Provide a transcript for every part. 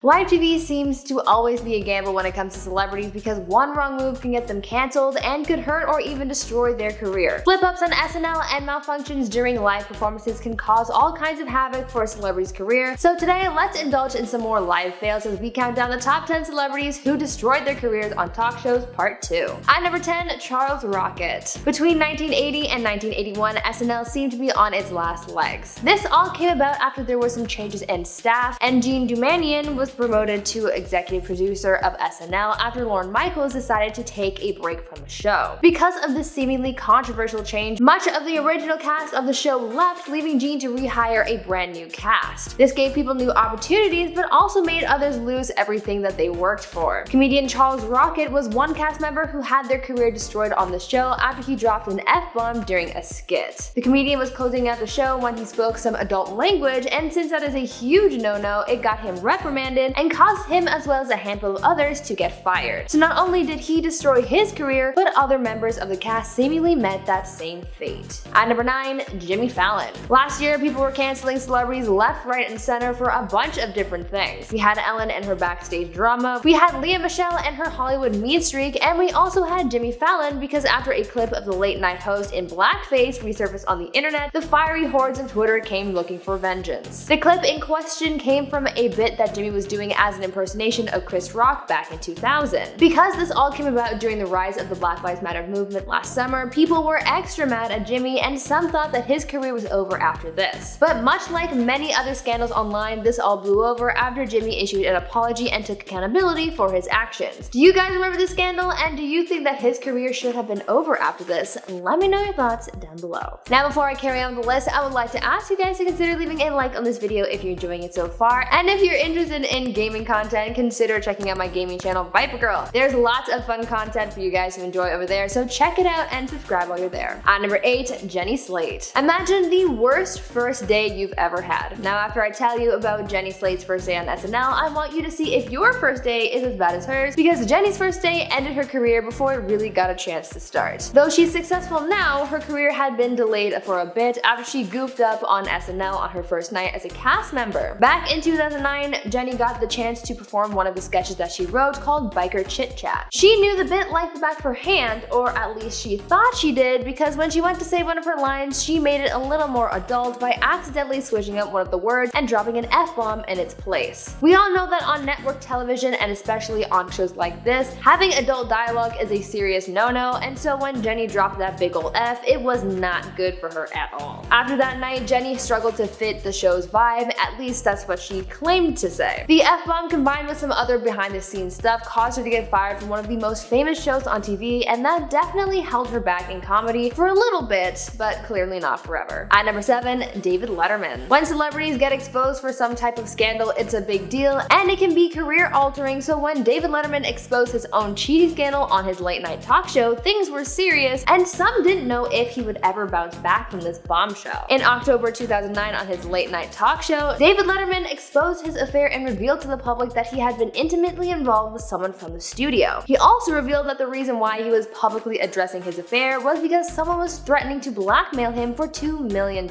Live TV seems to always be a gamble when it comes to celebrities because one wrong move can get them cancelled and could hurt or even destroy their career. Flip-ups on SNL and malfunctions during live performances can cause all kinds of havoc for a celebrity's career, so today let's indulge in some more live fails as we count down the top 10 celebrities who destroyed their careers on talk shows part 2. At number 10, Charles Rocket. Between 1980 and 1981, SNL seemed to be on its last legs. This all came about after there were some changes in staff, and Jean Doumanian was promoted to executive producer of SNL after Lorne Michaels decided to take a break from the show. Because of this seemingly controversial change, much of the original cast of the show left, leaving Jean to rehire a brand new cast. This gave people new opportunities, but also made others lose everything that they worked for. Comedian Charles Rocket was one cast member who had their career destroyed on the show after he dropped an F-bomb during a skit. The comedian was closing out the show when he spoke some adult language, and since that is a huge no-no, it got him reprimanded and caused him as well as a handful of others to get fired. So not only did he destroy his career, but other members of the cast seemingly met that same fate. At number 9, Jimmy Fallon. Last year, people were canceling celebrities left, right, and center for a bunch of different things. We had Ellen and her backstage drama, we had Lea Michele and her Hollywood mean streak, and we also had Jimmy Fallon because after a clip of the late night host in blackface resurfaced on the internet, the fiery hordes of Twitter came looking for vengeance. The clip in question came from a bit that Jimmy was doing as an impersonation of Chris Rock back in 2000. Because this all came about during the rise of the Black Lives Matter movement last summer, people were extra mad at Jimmy, and some thought that his career was over after this. But much like many other scandals online, this all blew over after Jimmy issued an apology and took accountability for his actions. Do you guys remember this scandal, and do you think that his career should have been over after this? Let me know your thoughts down below. Now before I carry on with the list, I would like to ask you guys to consider leaving a like on this video if you're enjoying it so far, and if you're interested in gaming content, consider checking out my gaming channel, Viper Girl. There's lots of fun content for you guys to enjoy over there, so check it out and subscribe while you're there. At number 8, Jenny Slate. Imagine the worst first day you've ever had. Now after I tell you about Jenny Slate's first day on SNL, I want you to see if your first day is as bad as hers, because Jenny's first day ended her career before it really got a chance to start. Though she's successful now, her career had been delayed for a bit after she goofed up on SNL on her first night as a cast member. Back in 2009, Jenny got the chance to perform one of the sketches that she wrote called Biker Chit Chat. She knew the bit like the back of her hand, or at least she thought she did, because when she went to say one of her lines, she made it a little more adult by accidentally switching up one of the words and dropping an F-bomb in its place. We all know that on network television, and especially on shows like this, having adult dialogue is a serious no-no, and so when Jenny dropped that big ol' F, it was not good for her at all. After that night, Jenny struggled to fit the show's vibe, at least that's what she claimed to say. The F-bomb combined with some other behind-the-scenes stuff caused her to get fired from one of the most famous shows on TV, and that definitely held her back in comedy for a little bit, but clearly not forever. At number 7, David Letterman. When celebrities get exposed for some type of scandal, it's a big deal, and it can be career-altering, so when David Letterman exposed his own cheating scandal on his late-night talk show, things were serious, and some didn't know if he would ever bounce back from this bombshell. In October 2009 on his late-night talk show, David Letterman exposed his affair and revealed to the public that he had been intimately involved with someone from the studio. He also revealed that the reason why he was publicly addressing his affair was because someone was threatening to blackmail him for $2 million.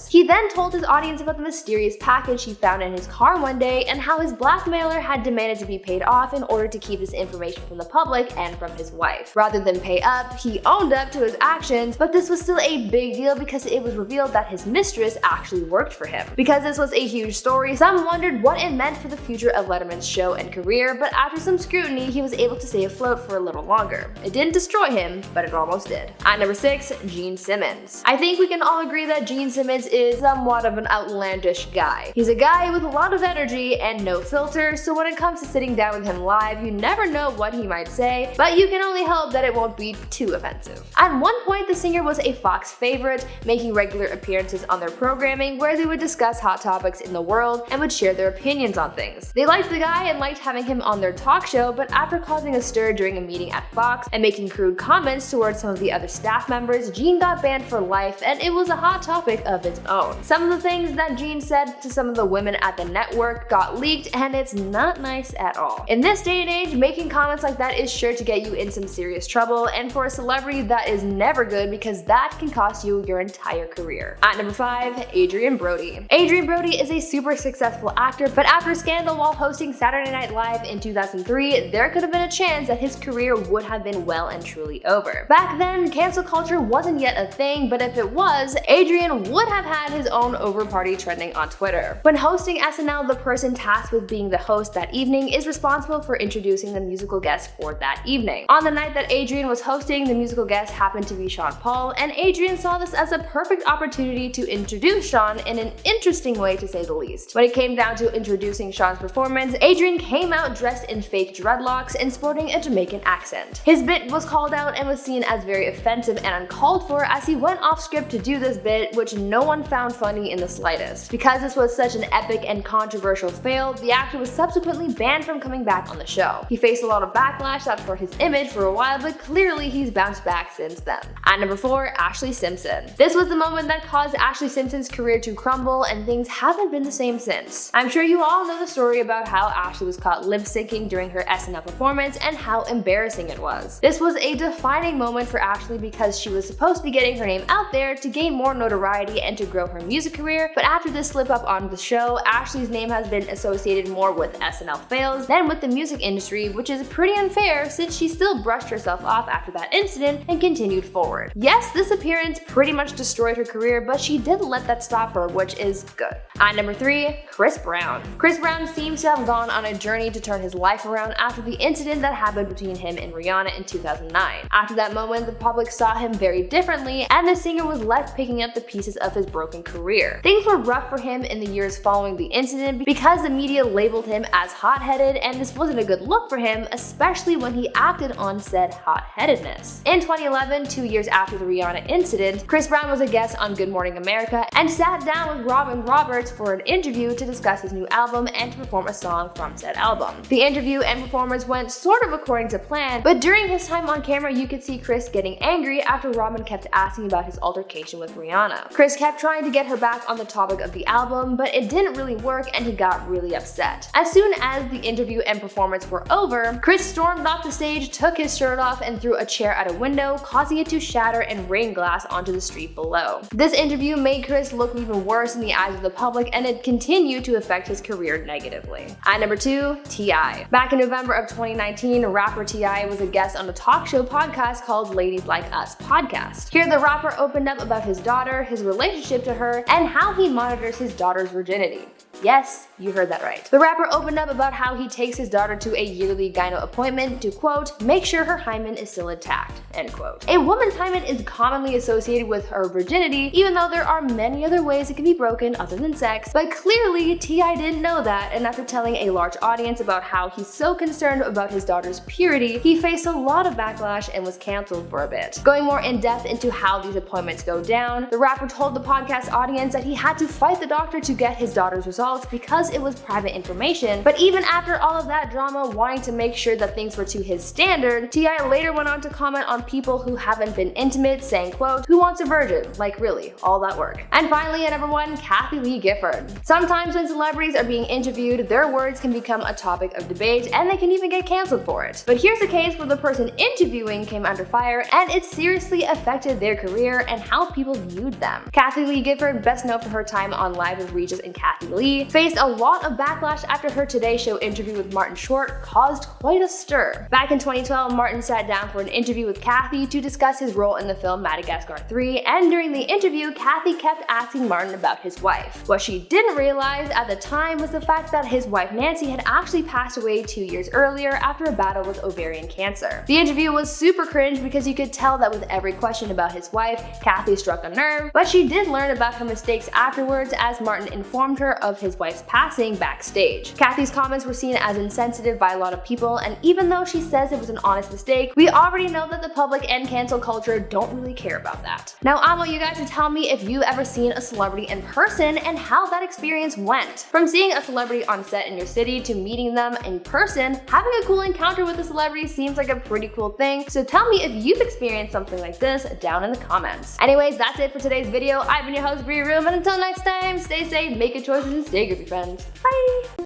He then told his audience about the mysterious package he found in his car one day and how his blackmailer had demanded to be paid off in order to keep this information from the public and from his wife. Rather than pay up, he owned up to his actions, but this was still a big deal because it was revealed that his mistress actually worked for him. Because this was a huge story, some wondered what it meant for the future of Letterman's show and career, but after some scrutiny, he was able to stay afloat for a little longer. It didn't destroy him, but it almost did. At number 6, Gene Simmons. I think we can all agree that Gene Simmons is somewhat of an outlandish guy. He's a guy with a lot of energy and no filter, so when it comes to sitting down with him live, you never know what he might say, but you can only hope that it won't be too offensive. At one point, the singer was a Fox favorite, making regular appearances on their programming where they would discuss hot topics in the world and would share their opinions on things. They liked the guy and liked having him on their talk show, but after causing a stir during a meeting at Fox and making crude comments towards some of the other staff members, Gene got banned for life, and it was a hot topic of its own. Some of the things that Gene said to some of the women at the network got leaked, and it's not nice at all. In this day and age, making comments like that is sure to get you in some serious trouble, and for a celebrity, that is never good because that can cost you your entire career. At number 5, Adrien Brody. Adrien Brody is a super successful actor, but after scandal while hosting Saturday Night Live in 2003, there could have been a chance that his career would have been well and truly over. Back then, cancel culture wasn't yet a thing, but if it was, Adrien would have had his own over-party trending on Twitter. When hosting SNL, the person tasked with being the host that evening is responsible for introducing the musical guest for that evening. On the night that Adrien was hosting, the musical guest happened to be Sean Paul, and Adrien saw this as a perfect opportunity to introduce Sean in an interesting way, to say the least. When it came down to introducing Sean's performance, Adrien came out dressed in fake dreadlocks and sporting a Jamaican accent. His bit was called out and was seen as very offensive and uncalled for as he went off script to do this bit, which no one found funny in the slightest. Because this was such an epic and controversial fail, the actor was subsequently banned from coming back on the show. He faced a lot of backlash that for his image for a while, but clearly he's bounced back since then. At number 4, Ashlee Simpson. This was the moment that caused Ashlee Simpson's career to crumble, and things haven't been the same since. I'm sure you all know the story about how Ashlee was caught lip-syncing during her SNL performance and how embarrassing it was. This was a defining moment for Ashlee because she was supposed to be getting her name out there to gain more notoriety and to grow her music career, but after this slip up on the show, Ashlee's name has been associated more with SNL fails than with the music industry, which is pretty unfair since she still brushed herself off after that incident and continued forward. Yes, this appearance pretty much destroyed her career, but she didn't let that stop her, which is good. At number 3, Chris Brown. Chris Brown seems to have gone on a journey to turn his life around after the incident that happened between him and Rihanna in 2009. After that moment, the public saw him very differently, and the singer was left picking up the pieces of his broken career. Things were rough for him in the years following the incident because the media labeled him as hot-headed, and this wasn't a good look for him, especially when he acted on said hot-headedness. In 2011, 2 years after the Rihanna incident, Chris Brown was a guest on Good Morning America and sat down with Robin Roberts for an interview to discuss his new album and to perform a song from said album. The interview and performance went sort of according to plan, but during his time on camera you could see Chris getting angry after Robin kept asking about his altercation with Rihanna. Chris kept trying to get her back on the topic of the album, but it didn't really work and he got really upset. As soon as the interview and performance were over, Chris stormed off the stage, took his shirt off, and threw a chair at a window, causing it to shatter and rain glass onto the street below. This interview made Chris look even worse in the eyes of the public, and it continued to affect his career negatively. At number 2, T.I. Back in November of 2019, rapper T.I. was a guest on a talk show podcast called Ladies Like Us podcast. Here, the rapper opened up about his daughter, his relationship to her, and how he monitors his daughter's virginity. Yes, you heard that right. The rapper opened up about how he takes his daughter to a yearly gyno appointment to, quote, make sure her hymen is still intact, end quote. A woman's hymen is commonly associated with her virginity, even though there are many other ways it can be broken other than sex, but clearly T.I. didn't know that, and after telling a large audience about how he's so concerned about his daughter's purity, he faced a lot of backlash and was canceled for a bit. Going more in depth into how these appointments go down, the rapper told the podcast audience that he had to fight the doctor to get his daughter's results because it was private information, but even after all of that drama wanting to make sure that things were to his standard, T.I. later went on to comment on people who haven't been intimate, saying, quote, who wants a virgin? Like really, all that work. And finally at number 1, Kathie Lee Gifford. Sometimes when celebrities are being interviewed, their words can become a topic of debate and they can even get canceled for it. But here's a case where the person interviewing came under fire and it seriously affected their career and how people viewed them. Kathie Lee Gifford, best known for her time on Live with Regis and Kathie Lee, faced a lot of backlash after her Today Show interview with Martin Short caused quite a stir. Back in 2012, Martin sat down for an interview with Kathie to discuss his role in the film Madagascar 3, and during the interview, Kathie kept asking Martin about his wife. What she didn't realize at the time was the fact that his wife Nancy had actually passed away 2 years earlier after a battle with ovarian cancer. The interview was super cringe because you could tell that with every question about his wife, Kathie struck a nerve, but she did learn about her mistakes afterwards as Martin informed her of his wife's passing backstage. Kathie's comments were seen as insensitive by a lot of people, and even though she says it was an honest mistake, we already know that the public and cancel culture don't really care about that. Now I want you guys to tell me if you've ever seen a celebrity in person and how that experience went. From seeing a celebrity on set in your city to meeting them in person, having a cool encounter with a celebrity seems like a pretty cool thing, so tell me if you've experienced something like this down in the comments. Anyways, that's it for today's video. I've been your host, Bree Room, and until next time, stay safe, make good choices, and stay goofy, friends. Bye!